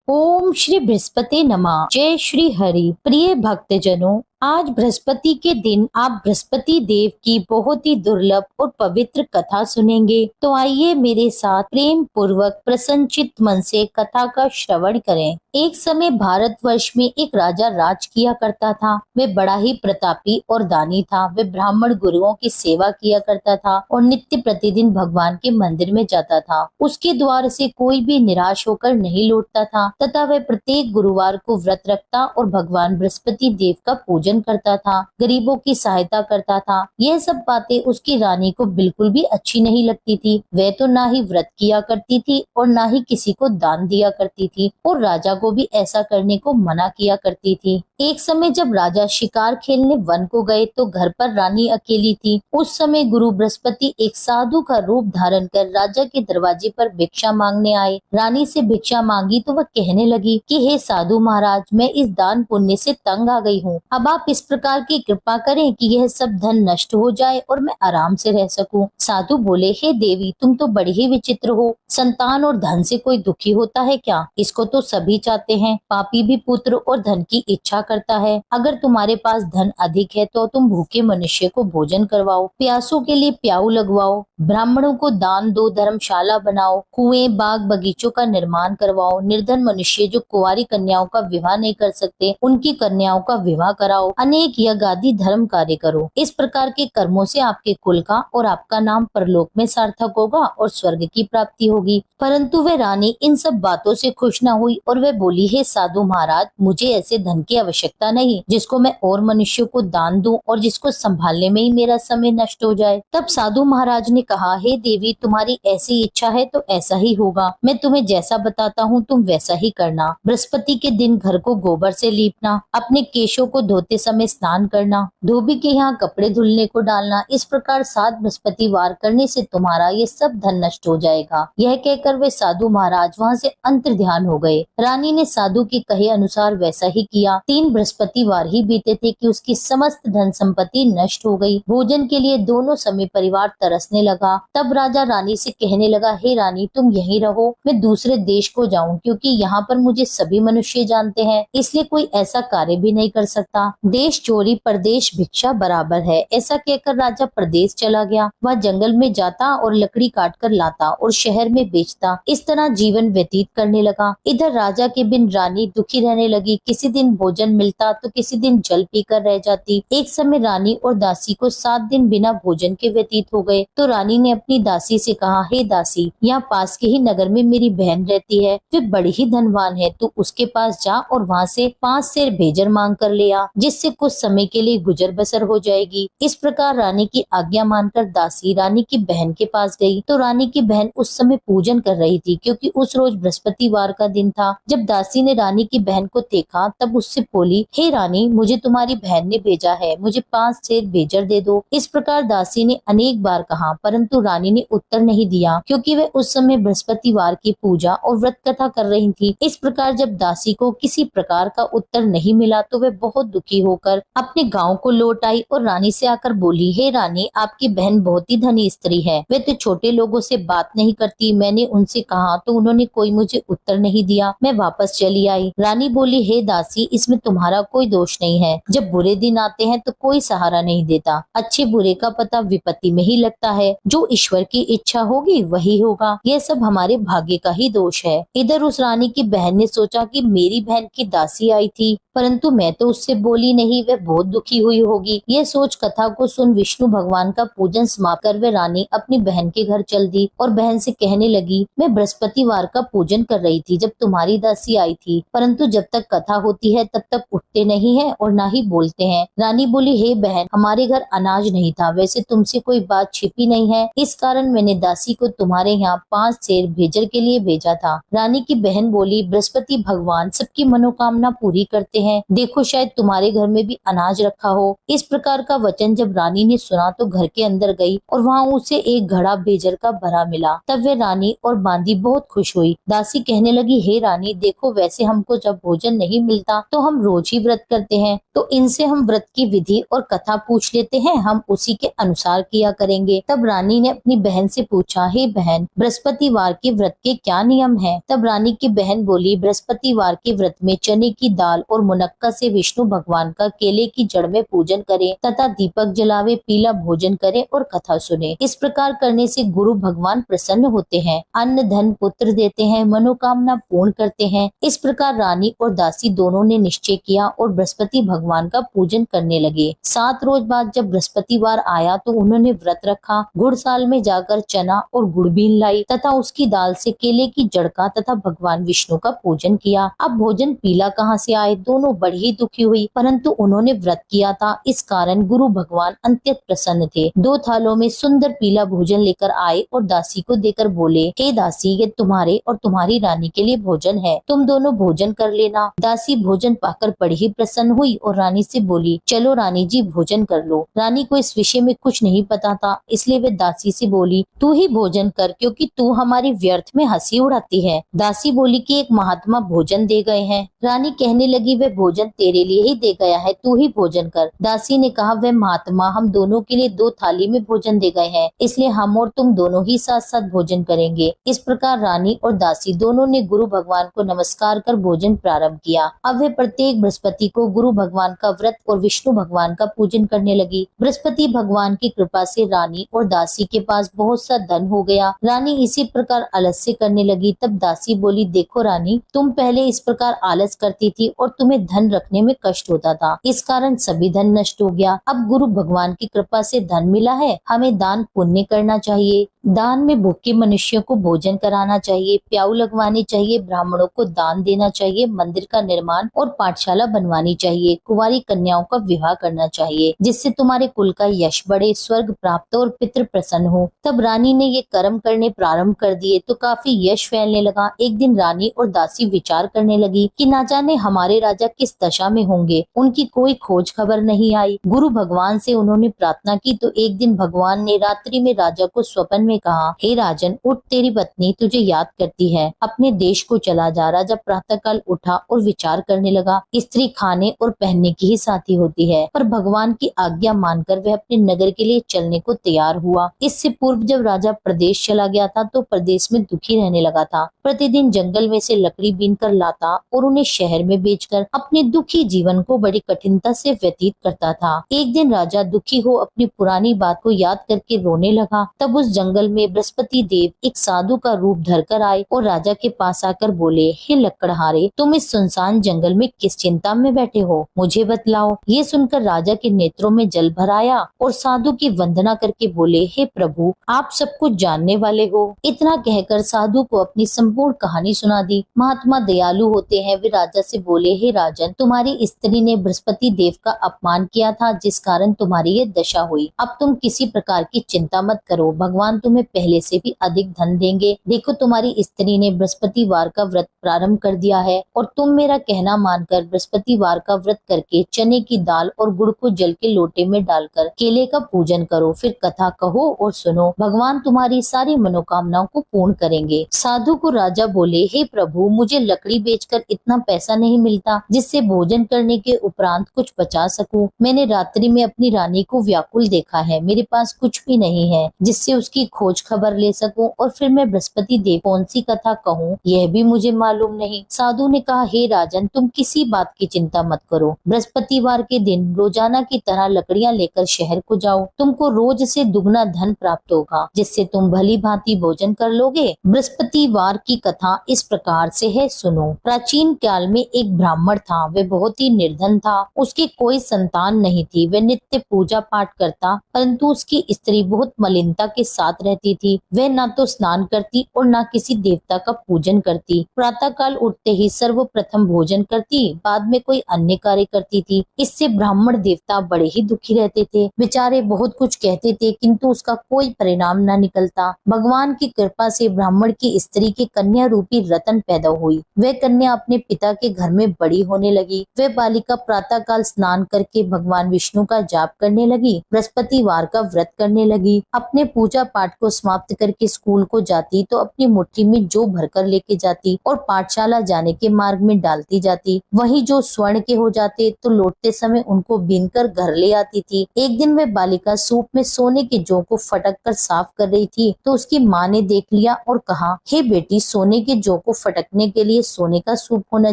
ओम श्री बृहस्पति नमः। जय श्री हरि। प्रिय भक्तजनों, आज बृहस्पति के दिन आप बृहस्पति देव की बहुत ही दुर्लभ और पवित्र कथा सुनेंगे। तो आइए मेरे साथ प्रेम पूर्वक प्रसन्नचित्त मन से कथा का श्रवण करें। एक समय भारतवर्ष में एक राजा राज किया करता था। वह बड़ा ही प्रतापी और दानी था। वह ब्राह्मण गुरुओं की सेवा किया करता था और नित्य प्रतिदिन भगवान के मंदिर में जाता था। उसके द्वार से कोई भी निराश होकर नहीं लौटता था तथा वह प्रत्येक गुरुवार को व्रत रखता और भगवान बृहस्पति देव का पूजन करता था, गरीबों की सहायता करता था। यह सब बातें उसकी रानी को बिल्कुल भी अच्छी नहीं लगती थी। वह तो ना ही व्रत किया करती थी और ना ही किसी को दान दिया करती थी और राजा को भी ऐसा करने को मना किया करती थी। एक समय जब राजा शिकार खेलने वन को गए तो घर पर रानी अकेली थी। उस समय गुरु बृहस्पति एक साधु का रूप धारण कर राजा के दरवाजे पर भिक्षा मांगने आए। रानी से भिक्षा मांगी तो वह कहने लगी कि हे साधु महाराज, मैं इस दान पुण्य से तंग आ गई हूँ। अब आप इस प्रकार की कृपा करें कि यह सब धन नष्ट हो जाए और मैं आराम से रह सकूं। साधु बोले, हे देवी, तुम तो बड़ी ही विचित्र हो। संतान और धन से कोई दुखी होता है क्या? इसको तो सभी चाहते हैं। पापी भी पुत्र और धन की इच्छा करता है। अगर तुम्हारे पास धन अधिक है तो तुम भूखे मनुष्य को भोजन करवाओ, प्यासों के लिए प्याऊ लगवाओ, ब्राह्मणों को दान दो, धर्मशाला बनाओ, कुएं बाग बगीचों का निर्माण करवाओ, निर्धन मनुष्य जो कुंवारी कन्याओं का विवाह नहीं कर सकते उनकी कन्याओं का विवाह कराओ, अनेक यज्ञ आदि धर्म कार्य करो। इस प्रकार के कर्मों से आपके कुल का और आपका नाम परलोक में सार्थक होगा और स्वर्ग की प्राप्ति होगी। परंतु वह रानी इन सब बातों से खुश न हुई और वह बोली, हे साधु महाराज, मुझे ऐसे धन की आवश्यकता नहीं जिसको मैं और मनुष्यों को दान दूं और जिसको संभालने में ही मेरा समय नष्ट हो जाए। तब साधु महाराज ने कहा, हे देवी, तुम्हारी ऐसी इच्छा है तो ऐसा ही होगा। मैं तुम्हें जैसा बताता हूँ तुम वैसा ही करना। बृहस्पति के दिन घर को गोबर से लीपना, अपने केशों को धोते समय स्नान करना, धोबी के यहाँ कपड़े धुलने को डालना। इस प्रकार 7 बृहस्पतिवार करने से तुम्हारा ये सब धन नष्ट हो जाएगा। यह कहकर वे साधु महाराज वहाँ से अंतर ध्यान हो गए। रानी ने साधु के कहे अनुसार वैसा ही किया। 3 बृहस्पतिवार ही बीते थे कि उसकी समस्त धन संपत्ति नष्ट हो गई। भोजन के लिए दोनों समय परिवार तरसने लगा। तब राजा रानी से कहने लगा, हे रानी, तुम यहीं रहो, मैं दूसरे देश को जाऊं, क्योंकि यहाँ पर मुझे सभी मनुष्य जानते हैं, इसलिए कोई ऐसा कार्य भी नहीं कर सकता। देश चोरी परदेश भिक्षा बराबर है। ऐसा कहकर राजा प्रदेश चला गया। वह जंगल में जाता और लकड़ी काट कर लाता और शहर में बेचता। इस तरह जीवन व्यतीत करने लगा। इधर राजा के बिन रानी दुखी रहने लगी। किसी दिन भोजन मिलता तो किसी दिन जल पीकर रह जाती। एक समय रानी और दासी को 7 दिन बिना भोजन के व्यतीत हो गए तो रानी ने अपनी दासी से कहा, हे दासी, यहाँ पास के ही नगर में मेरी बहन रहती है, वे बड़ी ही धनवान है, तू उसके पास जा और वहाँ से 5 सेर भेजर मांग कर ले आ, जिससे कुछ समय के लिए गुजर बसर हो जाएगी। इस प्रकार रानी की आज्ञा मानकर दासी रानी की बहन के पास गई तो रानी की बहन उस समय पूजन कर रही थी, क्योंकि उस रोज बृहस्पतिवार का दिन था। जब दासी ने रानी की बहन को देखा तब उससे बोली, हे रानी, मुझे तुम्हारी बहन ने भेजा है, मुझे 5 सेर भेजर दे दो। इस प्रकार दासी ने अनेक बार कहा, परंतु रानी ने उत्तर नहीं दिया, क्योंकि वह उस समय बृहस्पतिवार की पूजा और व्रत कथा कर रही थी। इस प्रकार जब दासी को किसी प्रकार का उत्तर नहीं मिला तो वह बहुत दुखी होकर अपने गांव को लौट आई और रानी से आकर बोली, हे रानी, आपकी बहन बहुत ही धनी स्त्री है, वे तो छोटे लोगों से बात नहीं करती। मैंने उनसे कहा तो उन्होंने कोई मुझे उत्तर नहीं दिया, मैं वापस चली आई। रानी बोली, हे दासी, इसमें तुम्हारा कोई दोष नहीं है। जब बुरे दिन आते हैं तो कोई सहारा नहीं देता। अच्छे बुरे का पता विपत्ति में ही लगता है। जो ईश्वर की इच्छा होगी वही होगा। यह सब हमारे भाग्य का ही दोष है। इधर उस रानी की बहन ने सोचा कि मेरी बहन की दासी आई थी, परंतु मैं तो उससे बोली नहीं, वह बहुत दुखी हुई होगी। यह सोच कथा को सुन विष्णु भगवान का पूजन समाप्त कर वे रानी अपनी बहन के घर चल दी और बहन से कहने लगी, मैं बृहस्पतिवार का पूजन कर रही थी जब तुम्हारी दासी आई थी, परंतु जब तक कथा होती है तब तक उठते नहीं है और ना ही बोलते हैं। रानी बोली, हे बहन, हमारे घर अनाज नहीं था, वैसे तुमसे कोई बात छिपी नहीं है, इस कारण मैंने दासी को तुम्हारे यहाँ 5 सेर भेजर के लिए भेजा था। रानी की बहन बोली, बृहस्पति भगवान सबकी मनोकामना पूरी करते हैं, देखो शायद तुम्हारे घर में भी अनाज रखा हो। इस प्रकार का वचन जब रानी ने सुना तो घर के अंदर गई और वहाँ उसे एक घड़ा भेजर का भरा मिला। तब वह रानी और बांदी बहुत खुश हुई। दासी कहने लगी, हे रानी, देखो, वैसे हमको जब भोजन नहीं मिलता तो हम रोज ही व्रत करते हैं, तो इनसे हम व्रत की विधि और कथा पूछ लेते हैं, हम उसी के अनुसार किया करेंगे। तब रानी ने अपनी बहन से पूछा, हे बहन, बृहस्पतिवार के व्रत के क्या नियम हैं? तब रानी की बहन बोली, बृहस्पतिवार के व्रत में चने की दाल और मुनक्का से विष्णु भगवान का केले की जड़ में पूजन करें तथा दीपक जलावे, पीला भोजन करें और कथा सुने। इस प्रकार करने से गुरु भगवान प्रसन्न होते हैं, अन्न धन पुत्र देते हैं, मनोकामना पूर्ण करते हैं। इस प्रकार रानी और दासी दोनों ने निश्चय किया और बृहस्पति भगवान का पूजन करने लगे। 7 रोज बाद जब बृहस्पतिवार आया तो उन्होंने व्रत रखा, गुड़साल में जाकर चना और गुड़ बीन लाई तथा उसकी दाल से केले की जड़ का तथा भगवान विष्णु का पूजन किया। अब भोजन पीला कहाँ से आए? दोनों बड़ी ही दुखी हुई, परंतु उन्होंने व्रत किया था, इस कारण गुरु भगवान अत्यंत प्रसन्न थे। 2 थालों में सुंदर पीला भोजन लेकर आए और दासी को देकर बोले, हे दासी, ये तुम्हारे और तुम्हारी रानी के लिए भोजन है, तुम दोनों भोजन कर लेना। दासी भोजन पाकर बड़ी ही प्रसन्न हुई और रानी से बोली, चलो रानी जी भोजन कर लो। रानी को इस विषय में कुछ नहीं पता था, इसलिए वे दासी से बोली, तू ही भोजन कर, क्योंकि तू हमारी व्यर्थ में हंसी उड़ाती है। दासी बोली कि एक महात्मा भोजन दे गए हैं। रानी कहने लगी, वे भोजन तेरे लिए ही दे गया है, तू ही भोजन कर। दासी ने कहा, वे महात्मा हम दोनों के लिए 2 थाली में भोजन दे गए हैं, इसलिए हम और तुम दोनों ही साथ साथ भोजन करेंगे। इस प्रकार रानी और दासी दोनों ने गुरु भगवान को नमस्कार कर भोजन प्रारंभ किया। अब वे प्रत्येक बृहस्पति को गुरु भगवान का व्रत और विष्णु भगवान का पूजन करने लगी। बृहस्पति भगवान की कृपा से रानी और दासी के पास बहुत सा धन हो गया। रानी इसी प्रकार आलस्य करने लगी। तब दासी बोली, देखो रानी, तुम पहले इस प्रकार आलस करती थी और तुम्हें धन रखने में कष्ट होता था, इस कारण सभी धन नष्ट हो गया। अब गुरु भगवान की कृपा से धन मिला है, हमें दान पुण्य करना चाहिए। दान में भूखे मनुष्यों को भोजन कराना चाहिए, प्याऊ लगवानी चाहिए, ब्राह्मणों को दान देना चाहिए, मंदिर का निर्माण और पाठशाला बनवानी चाहिए, कुंवारी कन्याओं का विवाह करना चाहिए, जिससे तुम्हारे कुल का यश बढ़े, स्वर्ग प्राप्त और पितृ प्रसन्न हो। तब रानी ने ये कर्म करने प्रारंभ कर दिए तो काफी यश फैलने लगा। एक दिन रानी और दासी विचार करने लगी कि ना जाने हमारे राजा किस दशा में होंगे, उनकी कोई खोज खबर नहीं आई। गुरु भगवान से उन्होंने प्रार्थना की तो एक दिन भगवान ने रात्रि में राजा को स्वप्न में कहा, हे राजन, उठ, तेरी पत्नी तुझे याद करती है, अपने देश को चला जा। राजा प्रातःकाल उठा और विचार करने लगा, स्त्री खाने और पहनने की ही साथी होती है, पर भगवान की आज्ञा मानकर वह अपने नगर के लिए चलने को तैयार हुआ। इससे पूर्व जब राजा प्रदेश चला गया था तो प्रदेश में दुखी रहने लगा था। प्रतिदिन जंगल में से लकड़ी बीन कर लाता और उन्हें शहर में बेचकर अपने दुखी जीवन को बड़ी कठिनता से व्यतीत करता था। एक दिन राजा दुखी हो अपनी पुरानी बात को याद करके रोने लगा। तब उस जंगल में बृहस्पति देव एक साधु का रूप धरकर आए और राजा के पास आकर बोले, हे लकड़हारे, तुम इस सुनसान जंगल में किस चिंता में बैठे हो, मुझे बतलाओ। ये सुनकर राजा के नेत्रों में जल भर आया और साधु की वंदना करके बोले, हे प्रभु, आप सब कुछ जानने वाले हो। इतना कहकर साधु को अपनी संपूर्ण कहानी सुना दी। महात्मा दयालु होते हैं, वे राजा से बोले, हे राजन, तुम्हारी स्त्री ने बृहस्पति देव का अपमान किया था, जिस कारण तुम्हारी ये दशा हुई। अब तुम किसी प्रकार की चिंता मत करो, भगवान तुम्हें पहले से भी अधिक धन देंगे। देखो, तुम्हारी स्त्री ने बृहस्पतिवार का व्रत प्रारंभ कर दिया है और तुम मेरा कहना मानकर बृहस्पतिवार का व्रत करके चने की दाल और गुड़ को जल के लोटे में डालकर केले का पूजन करो, फिर कथा कहो और सुनो, भगवान तुम्हारी सारी मनोकामनाओं को पूर्ण करेंगे। साधु को राजा बोले, हे प्रभु, मुझे लकड़ी बेचकर इतना पैसा नहीं मिलता जिससे भोजन करने के उपरांत कुछ बचा सकूं। मैंने रात्रि में अपनी रानी को व्याकुल देखा है, मेरे पास कुछ भी नहीं है जिससे उसकी खोज खबर ले सकूं, और फिर मैं बृहस्पति देव कौन सी कथा कहूँ यह भी मुझे मालूम नहीं। साधु ने कहा, हे राजन, तुम किसी बात की चिंता मत करो। बृहस्पतिवार के दिन रोजाना की तरह लकड़ियां लेकर शहर को जाओ, तुमको रोज से दुगना धन प्राप्त होगा, जिससे तुम भली भांति भोजन कर लोगे। बृहस्पतिवार की कथा इस प्रकार से है, सुनो। प्राचीन काल में एक ब्राह्मण था, वह बहुत ही निर्धन था, उसकी कोई संतान नहीं थी। वह नित्य पूजा पाठ करता, परंतु उसकी स्त्री बहुत मलिनता के साथ रहती थी। वह ना तो स्नान करती और ना किसी देवता का पूजन करती। प्रातः काल उठते ही सर्वप्रथम भोजन करती, बाद में कोई अन्य कार्य करती थी। इससे ब्राह्मण देवता बड़े ही दुखी रहते थे। बेचारे बहुत कुछ कहते थे, किंतु उसका कोई परिणाम न निकलता। भगवान की कृपा से ब्राह्मण की स्त्री के कन्या रूपी रतन पैदा हुई। वह कन्या अपने पिता के घर में बड़ी होने लगी। वह बालिका प्रातः काल स्नान करके भगवान विष्णु का जाप करने लगी, बृहस्पतिवार का व्रत करने लगी, अपने पूजा पाठ को समाप्त करके स्कूल को जाती तो अपनी मुट्ठी में जो भरकर लेके जाती और पाठशाला जाने के मार्ग में डालती जाती। वहीं जो स्वर्ण के हो जाते तो लौटते समय उनको बीनकर घर ले आती थी। एक दिन वह बालिका सूप में सोने के जौ को फटक कर साफ कर रही थी तो उसकी माँ ने देख लिया और कहा, हे बेटी, सोने के जौ को फटकने के लिए सोने का सूप होना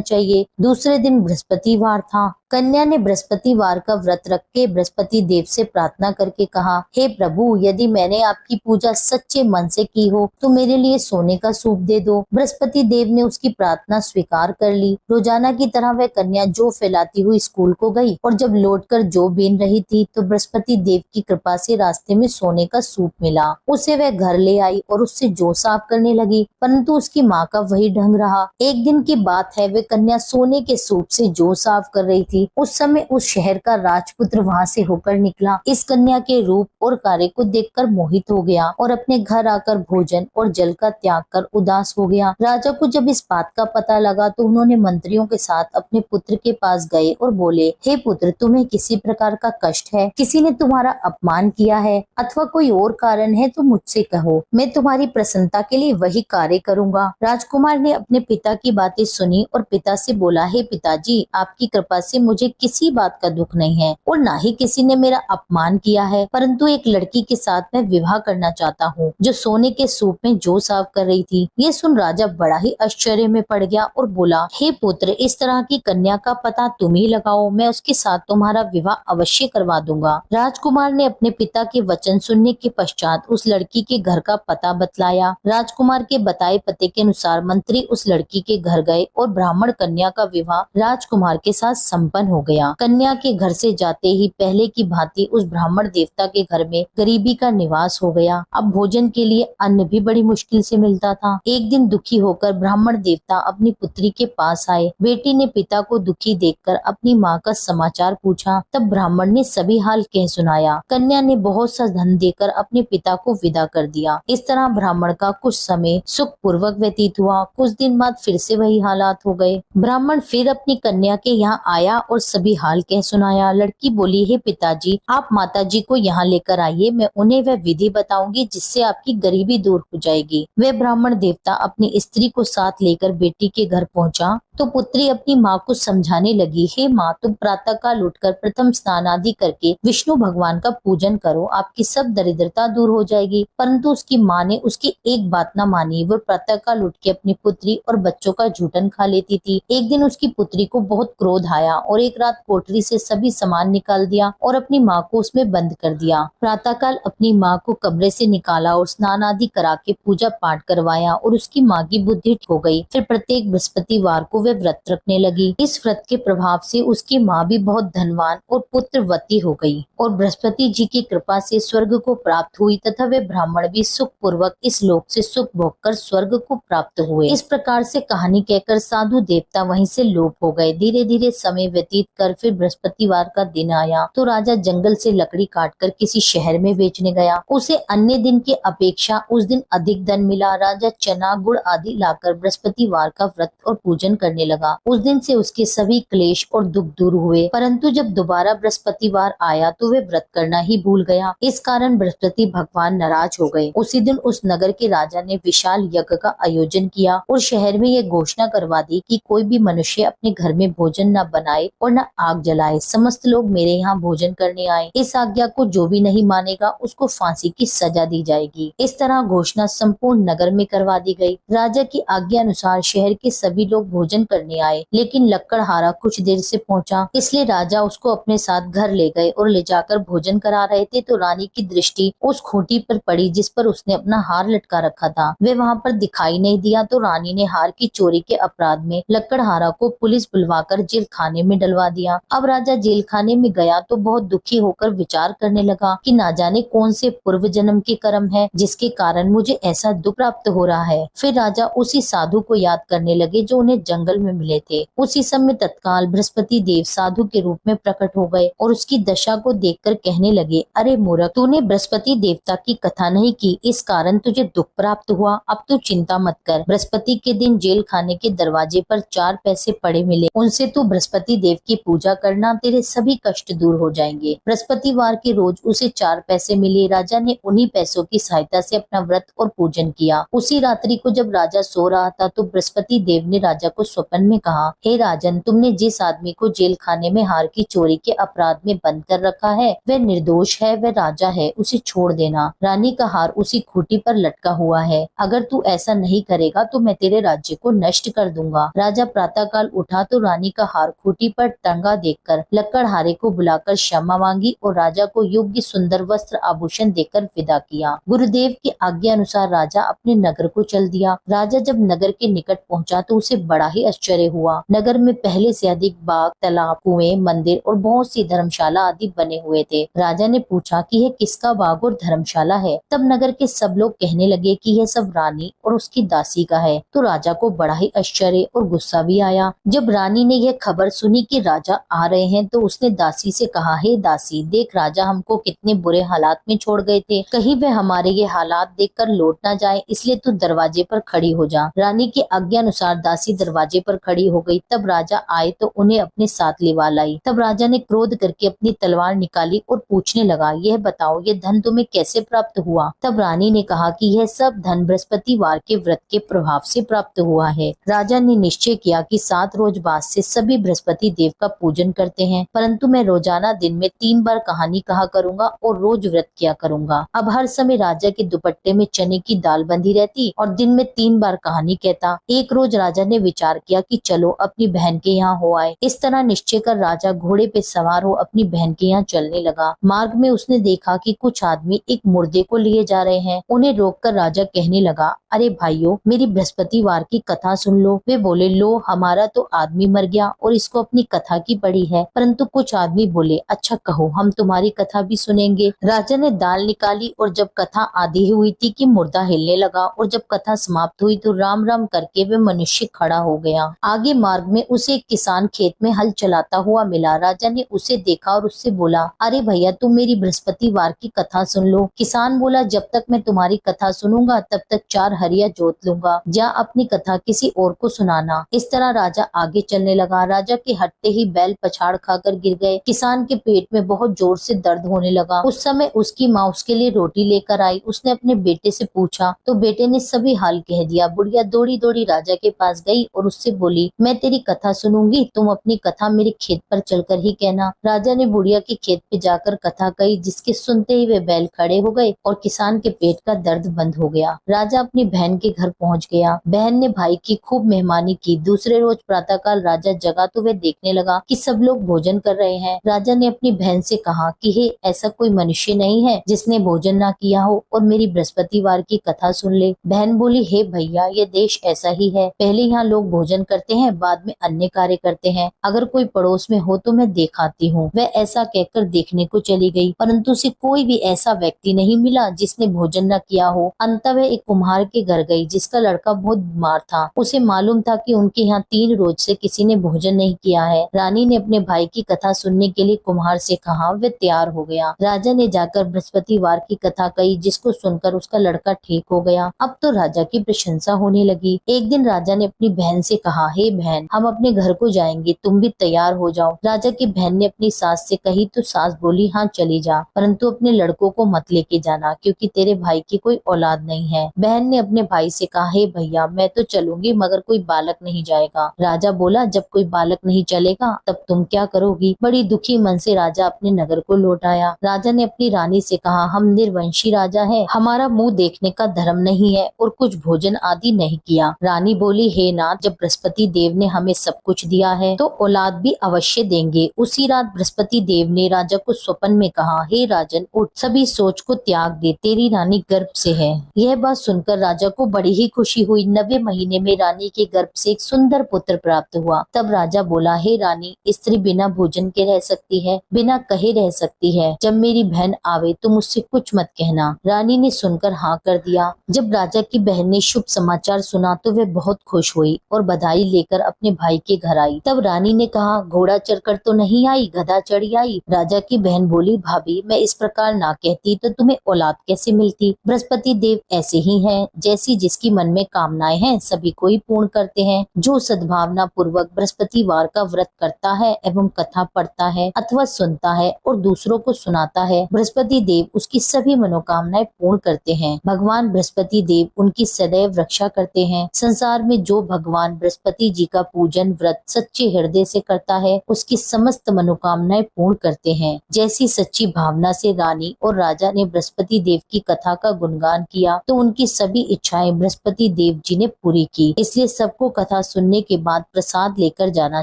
चाहिए। दूसरे दिन बृहस्पतिवार था। कन्या ने बृहस्पतिवार का व्रत रख के बृहस्पति देव से प्रार्थना करके कहा, हे प्रभु, यदि मैंने आपकी पूजा सच्चे मन से की हो तो मेरे लिए सोने का सूप दे दो। बृहस्पति देव ने उसकी प्रार्थना स्वीकार कर ली। रोजाना की तरह वह कन्या जौ फैलाती हुई स्कूल को गई और जब लौटकर जौ बीन रही थी तो बृहस्पति देव की कृपा से रास्ते में सोने का सूप मिला। उसे वह घर ले आई और उससे जौ साफ करने लगी, परंतु उसकी माँ का वही ढंग रहा। एक दिन की बात है, वह कन्या सोने के सूप से जौ साफ कर रही थी। उस समय उस शहर का राजपुत्र वहां से होकर निकला। इस कन्या के रूप और कार्य को देखकर मोहित हो गया और अपने घर आकर भोजन और जल का त्याग कर उदास हो गया। राजा को जब इस बात का पता लगा तो उन्होंने मंत्रियों के साथ अपने पुत्र के पास गए और बोले, हे पुत्र, तुम्हें किसी प्रकार का कष्ट है? किसी ने तुम्हारा अपमान किया है अथवा कोई और कारण है तो मुझसे कहो, मैं तुम्हारी प्रसन्नता के लिए वही कार्य करूंगा। राजकुमार ने अपने पिता की बातें सुनी और पिता से बोला, हे पिताजी, आपकी कृपा से मुझे किसी बात का दुख नहीं है और ना ही किसी ने मेरा अपमान किया है, परंतु एक लड़की के साथ मैं विवाह करना चाहता हूँ जो सोने के सूप में जौ साफ कर रही थी। ये सुन राजा बड़ा ही आश्चर्य में पड़ गया और बोला, हे पुत्र, इस तरह की कन्या का पता तुम ही लगाओ, मैं उसके साथ तुम्हारा विवाह अवश्य करवा दूंगा। राजकुमार ने अपने पिता के वचन सुनने के पश्चात उस लड़की के घर का पता बतलाया। राजकुमार के बताए पते के अनुसार मंत्री उस लड़की के घर गए और ब्राह्मण कन्या का विवाह राजकुमार के साथ संपन्न हो गया। कन्या के घर से जाते ही पहले की भांति उस ब्राह्मण देवता के घर में गरीबी का निवास हो गया। अब भोजन के लिए अन्न भी बड़ी मुश्किल से मिलता था। एक दिन दुखी होकर ब्राह्मण देवता अपनी पुत्री के पास आए। बेटी ने पिता को दुखी देखकर अपनी माँ का समाचार पूछा। तब ब्राह्मण ने सभी हाल कह सुनाया। कन्या ने बहुत सा धन देकर अपने पिता को विदा कर दिया। इस तरह ब्राह्मण का कुछ समय सुख पूर्वक व्यतीत हुआ। कुछ दिन बाद फिर से वही हालात हो गए। ब्राह्मण फिर अपनी कन्या के यहाँ आया और सभी हाल कह सुनाया। लड़की बोली, हे पिताजी, आप माताजी को यहाँ लेकर आइए, मैं उन्हें वह विधि बताऊंगी जिससे आपकी गरीबी दूर हो जाएगी। वह ब्राह्मण देवता अपनी स्त्री को साथ लेकर बेटी के घर पहुंचा तो पुत्री अपनी माँ को समझाने लगी, हे माँ, तुम प्रातः काल उठकर प्रथम स्नान आदि करके विष्णु भगवान का पूजन करो, आपकी सब दरिद्रता दूर हो जाएगी। परंतु उसकी माँ ने उसकी एक बात न मानी। वो प्रातः काल उठ के अपनी पुत्री और बच्चों का जूठन खा लेती थी। एक दिन उसकी पुत्री को बहुत क्रोध आया और एक रात कोठरी से सभी सामान निकाल दिया और अपनी माँ को उसमें बंद कर दिया। प्रातः काल अपनी माँ को कमरे से निकाला और स्नान आदि करा के पूजा पाठ करवाया और उसकी माँ की बुद्धि ठीक हो गई। फिर प्रत्येक बृहस्पतिवार को वे व्रत रखने लगी। इस व्रत के प्रभाव से उसकी माँ भी बहुत धनवान और पुत्रवती हो गई और बृहस्पति जी की कृपा से स्वर्ग को प्राप्त हुई तथा वे ब्राह्मण भी सुख पूर्वक इस लोक से सुख भोग कर स्वर्ग को प्राप्त हुए। इस प्रकार से कहानी कहकर साधु देवता वहीं से लोप हो गए। धीरे धीरे समय व्यतीत कर फिर बृहस्पतिवार का दिन आया तो राजा जंगल से लकड़ी काटकर किसी शहर में बेचने गया। उसे अन्य दिन की अपेक्षा उस दिन अधिक धन मिला। राजा चना गुड़ आदि लाकर बृहस्पतिवार का व्रत और पूजन करने लगा। उस दिन से उसके सभी क्लेश और दुख दूर हुए। परंतु जब दोबारा बृहस्पतिवार आया तो वे व्रत करना ही भूल गया। इस कारण बृहस्पति भगवान नाराज हो गए। उसी दिन उस नगर के राजा ने विशाल यज्ञ का आयोजन किया और शहर में यह घोषणा करवा दी कि कोई भी मनुष्य अपने घर में भोजन न बनाए और न आग जलाए। समस्त लोग मेरे यहाँ भोजन करने आए। इस आज्ञा को जो भी नहीं मानेगा उसको फांसी की सजा दी जाएगी। इस तरह घोषणा संपूर्ण नगर में करवा दी गई। राजा की आज्ञा अनुसार शहर के सभी लोग भोजन करने आए, लेकिन लक्कड़हारा कुछ देर से पहुंचा, इसलिए राजा उसको अपने साथ घर ले गए और ले जाकर भोजन करा रहे थे तो रानी की दृष्टि उस खूंटी पर पड़ी जिस पर उसने अपना हार लटका रखा था। वे वहां पर दिखाई नहीं दिया तो रानी ने हार की चोरी के अपराध में लक्कड़हारा को पुलिस बुलवाकर जेल खाने में डलवा दिया। अब राजा जेल खाने में गया तो बहुत दुखी होकर विचार करने लगा कि ना जाने कौन से पूर्व जन्म के कर्म है जिसके कारण मुझे ऐसा दुख प्राप्त हो रहा है। फिर राजा उसी साधु को याद करने लगे जो उन्हें जंगल जंगल में मिले थे। उसी समय तत्काल बृहस्पति देव साधु के रूप में प्रकट हो गए और उसकी दशा को देखकर कहने लगे, अरे मूर्ख, तूने बृहस्पति देवता की कथा नहीं की, इस कारण तुझे दुख प्राप्त हुआ। अब तू चिंता मत कर। बृहस्पति के दिन जेल खाने के दरवाजे पर 4 पैसे पड़े मिले, उनसे तू बृहस्पति देव की पूजा करना, तेरे सभी कष्ट दूर हो जाएंगे। बृहस्पतिवार के रोज उसे 4 पैसे मिले। राजा ने उन्हीं पैसों की सहायता से अपना व्रत और पूजन किया। उसी रात्रि को जब राजा सो रहा था तो बृहस्पति देव ने राजा को स्वप्न में कहा, हे राजन, तुमने जिस आदमी को जेल खाने में हार की चोरी के अपराध में बंद कर रखा है वह निर्दोष है, वह राजा है, उसे छोड़ देना। रानी का हार उसी खूंटी पर लटका हुआ है। अगर तू ऐसा नहीं करेगा तो मैं तेरे राज्य को नष्ट कर दूंगा। राजा प्रातःकाल उठा तो रानी का हार खूंटी पर टंगा देखकर लकड़हारे को बुलाकर क्षमा मांगी और राजा को योग्य सुंदर वस्त्र आभूषण देकर विदा किया। गुरुदेव की आज्ञा अनुसार राजा अपने नगर को चल दिया। राजा जब नगर के निकट पहुंचा तो उसे बड़ा ही आश्चर्य हुआ। नगर में पहले से अधिक बाग, तालाब, कुएं, मंदिर और बहुत सी धर्मशाला आदि बने हुए थे। राजा ने पूछा कि यह किसका बाग और धर्मशाला है। तब नगर के सब लोग कहने लगे कि यह सब रानी और उसकी दासी का है। तो राजा को बड़ा ही आश्चर्य और गुस्सा भी आया। जब रानी ने यह खबर सुनी कि राजा आ रहे हैं तो उसने दासी से कहा, हे दासी, देख राजा हमको कितने बुरे हालात में छोड़ गए थे, कहीं वे हमारे ये हालात देखकर लौट ना जाए, इसलिए तू दरवाजे पर खड़ी हो जा। रानी की आज्ञा अनुसार दासी दरवाजे पर खड़ी हो गई। तब राजा आए तो उन्हें अपने साथ लिवा लाई। तब राजा ने क्रोध करके अपनी तलवार निकाली और पूछने लगा, यह बताओ ये धन तुम्हें कैसे प्राप्त हुआ। तब रानी ने कहा कि यह सब धन बृहस्पतिवार के व्रत के प्रभाव से प्राप्त हुआ है। राजा ने निश्चय किया कि 7 रोज बाद से सभी बृहस्पति देव का पूजन करते हैं, परंतु मैं रोजाना दिन में 3 बार कहानी कहा करूंगा और रोज व्रत किया करूंगा। अब हर समय राजा के दुपट्टे में चने की दाल बंधी रहती और दिन में 3 बार कहानी कहता। एक रोज राजा ने विचार किया कि चलो अपनी बहन के यहाँ हो आए। इस तरह निश्चय कर राजा घोड़े पे सवार हो अपनी बहन के यहाँ चलने लगा। मार्ग में उसने देखा कि कुछ आदमी एक मुर्दे को लिए जा रहे हैं। उन्हें रोककर राजा कहने लगा, अरे भाइयों, मेरी बृहस्पतिवार की कथा सुन लो। वे बोले, लो, हमारा तो आदमी मर गया और इसको अपनी कथा की पड़ी है। परंतु कुछ आदमी बोले, अच्छा कहो, हम तुम्हारी कथा भी सुनेंगे। राजा ने दाल निकाली और जब कथा आधी हुई थी कि मुर्दा हिलने लगा और जब कथा समाप्त हुई तो राम राम करके वे मनुष्य खड़ा हो गया। आगे मार्ग में उसे एक किसान खेत में हल चलाता हुआ मिला। राजा ने उसे देखा और उससे बोला, अरे भैया, तुम मेरी बृहस्पतिवार की कथा सुन लो। किसान बोला, जब तक मैं तुम्हारी कथा सुनूंगा तब तक 4 हरिया जोत लूंगा। जा अपनी कथा किसी और को सुनाना। इस तरह राजा आगे चलने लगा। राजा के हटते ही बैल पछाड़ खाकर गिर गए। किसान के पेट में बहुत जोर से दर्द होने लगा। उस समय उसकी माँ उसके लिए रोटी लेकर आई। उसने अपने बेटे से पूछा तो बेटे ने सभी हाल कह दिया। बुढ़िया दौड़ी दौड़ी राजा के पास गई और उससे बोली, मैं तेरी कथा सुनूंगी, तुम अपनी कथा मेरे खेत पर चलकर ही कहना। राजा ने बुढ़िया के खेत पे जाकर कथा कही, जिसके सुनते ही वे बैल खड़े हो गए और किसान के पेट का दर्द बंद हो गया। राजा अपनी बहन के घर पहुंच गया। बहन ने भाई की खूब मेहमानी की। दूसरे रोज प्रातःकाल राजा जगा तो वह देखने लगा कि सब लोग भोजन कर रहे हैं। राजा ने अपनी बहन से कहा कि हे, ऐसा कोई मनुष्य नहीं है जिसने भोजन ना किया हो और मेरी बृहस्पतिवार की कथा सुन ले। बहन बोली, हे भैया, ये देश ऐसा ही है, पहले यहाँ लोग भोजन करते हैं, बाद में अन्य कार्य करते हैं। अगर कोई पड़ोस में हो तो मैं दिखाती हूँ। वह ऐसा कहकर देखने को चली गई, परंतु उसे कोई भी ऐसा व्यक्ति नहीं मिला जिसने भोजन न किया हो। अंततः वह एक कुम्हार के घर गई जिसका लड़का बहुत बीमार था। उसे मालूम था कि उनके यहाँ 3 रोज से किसी ने भोजन नहीं किया है। रानी ने अपने भाई की कथा सुनने के लिए कुम्हार से कहा। वह तैयार हो गया। राजा ने जाकर बृहस्पतिवार की कथा कही, जिसको सुनकर उसका लड़का ठीक हो गया। अब तो राजा की प्रशंसा होने लगी। एक दिन राजा ने अपनी बहन से कहा, हे बहन, हम अपने घर को जाएंगे, तुम भी तैयार हो जाओ। राजा की बहन ने अपनी सास से कही तो सास बोली, हाँ चली जा, परंतु अपने लड़कों को मत लेके जाना, क्योंकि तेरे भाई की कोई औलाद नहीं है। बहन ने अपने भाई से कहा, हे भैया, मैं तो चलूंगी मगर कोई बालक नहीं जाएगा। राजा बोला, जब कोई बालक नहीं चलेगा तब तुम क्या करोगी। बड़ी दुखी मन से राजा अपने नगर को लौट आया। राजा ने अपनी रानी से कहा, हम निर्वंशी राजा है, हमारा मुंह देखने का धर्म नहीं है और कुछ भोजन आदि नहीं किया। रानी बोली, हे नाथ, जब बृहस्पति देव ने हमें सब कुछ दिया है तो औलाद भी अवश्य देंगे। उसी रात बृहस्पति देव ने राजा को स्वप्न में कहा, हे राजन, उठ, सभी सोच को त्याग दे, तेरी रानी गर्भ से है। यह बात सुनकर राजा को बड़ी ही खुशी हुई। 9वें महीने में रानी के गर्भ से एक सुंदर पुत्र प्राप्त हुआ। तब राजा बोला, हे रानी, स्त्री बिना भोजन के रह सकती है, बिना कहे रह सकती है। जब मेरी बहन आवे तो मुझसे कुछ मत कहना। रानी ने सुनकर हाँ कर दिया। जब राजा की बहन ने शुभ समाचार सुना तो वह बहुत खुश हुई और बधाई बधाई लेकर अपने भाई के घर आई। तब रानी ने कहा, घोड़ा चढ़कर तो नहीं आई, गधा चढ़ी आई। राजा की बहन बोली, भाभी मैं इस प्रकार ना कहती तो तुम्हें औलाद कैसे मिलती। बृहस्पति देव ऐसे ही हैं, जैसी जिसकी मन में कामनाएं हैं सभी को ही पूर्ण करते हैं। जो सद्भावना पूर्वक बृहस्पतिवार का व्रत करता है एवं कथा पढ़ता है अथवा सुनता है और दूसरों को सुनाता है, बृहस्पति देव उसकी सभी मनोकामनाएं पूर्ण करते हैं। भगवान बृहस्पति देव उनकी सदैव रक्षा करते हैं। संसार में जो भगवान बृहस्पति जी का पूजन व्रत सच्चे हृदय से करता है उसकी समस्त मनोकामनाएं पूर्ण करते हैं। जैसी सच्ची भावना से रानी और राजा ने बृहस्पति देव की कथा का गुणगान किया तो उनकी सभी इच्छाएं बृहस्पति देव जी ने पूरी की। इसलिए सबको कथा सुनने के बाद प्रसाद लेकर जाना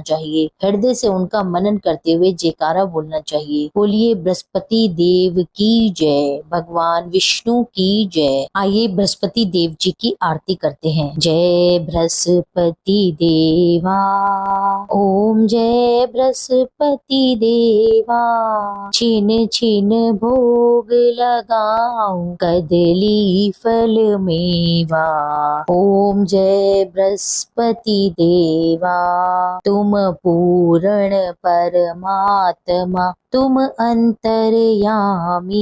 चाहिए। हृदय से उनका मनन करते हुए जयकारा बोलना चाहिए। बोलिए बृहस्पति देव की जय, भगवान विष्णु की जय। आइए बृहस्पति देव जी की आरती करते हैं। जय बृहस्पति देवा, ओम जय बृहस्पति देवा। छिन छिन भोग लगाऊं कदली फल मेवा। ओम जय बृहस्पति देवा, तुम पूर्ण परमात्मा, तुम अंतर्यामी,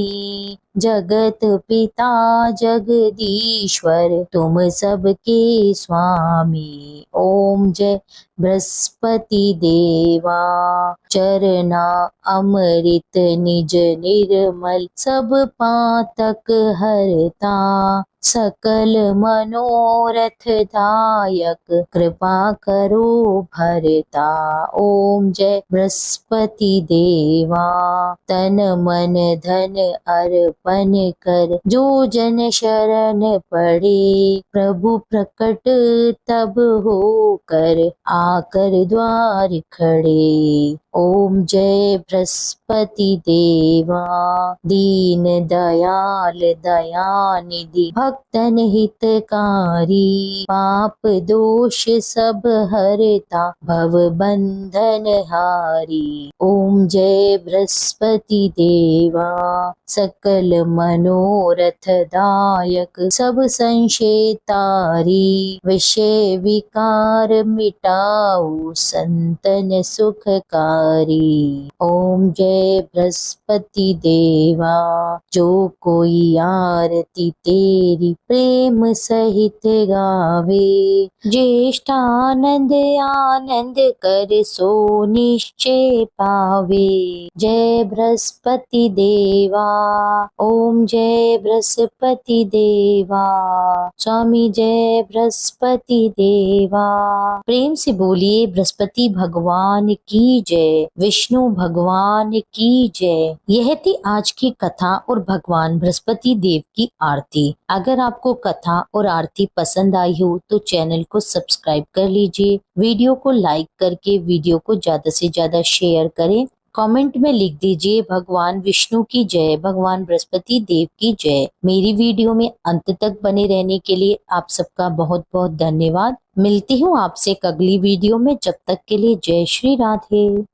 जगत पिता जगदीश्वर, तुम सबके स्वामी। ओम जय बृहस्पति देवा, चरना अमृत निज निर्मल, सब पातक हरता, सकल मनोरथ दायक, कृपा करो भरता। ओम जय बृहस्पति देवा, तन मन धन अर्पण कर, जो जन शरण पड़े, प्रभु प्रकट तब होकर, आकर द्वार खड़े। ओम जय बृहस्पति देवा, दीन दयाल दयानिधि, भक्तन हितकारी, पाप दोष सब हरता, भव बंधन हारी। ओम जय बृहस्पति देवा, सकल मनोरथ दायक, सब संशय तारी, विषय विकार मिटाऊ, संतन सुखकारी। ओम जय बृहस्पति देवा, जो कोई आरती तेरी प्रेम सहित गावे, ज्येष्ठानंद आनंद कर सो निश्चय पावे। जय बृहस्पति देवा, ओम जय बृहस्पति देवा, स्वामी जय बृहस्पति देवा। प्रेम से बोलिए बृहस्पति भगवान की जय, विष्णु भगवान की जय। यह थी आज की कथा और भगवान बृहस्पति देव की आरती। अगर आपको कथा और आरती पसंद आई हो तो चैनल को सब्सक्राइब कर लीजिए। वीडियो को लाइक करके वीडियो को ज्यादा से ज्यादा शेयर करें। कमेंट में लिख दीजिए भगवान विष्णु की जय, भगवान बृहस्पति देव की जय। मेरी वीडियो में अंत तक बने रहने के लिए आप सबका बहुत बहुत धन्यवाद। मिलती हूँ आपसे एक अगली वीडियो में। जब तक के लिए जय श्री राधे।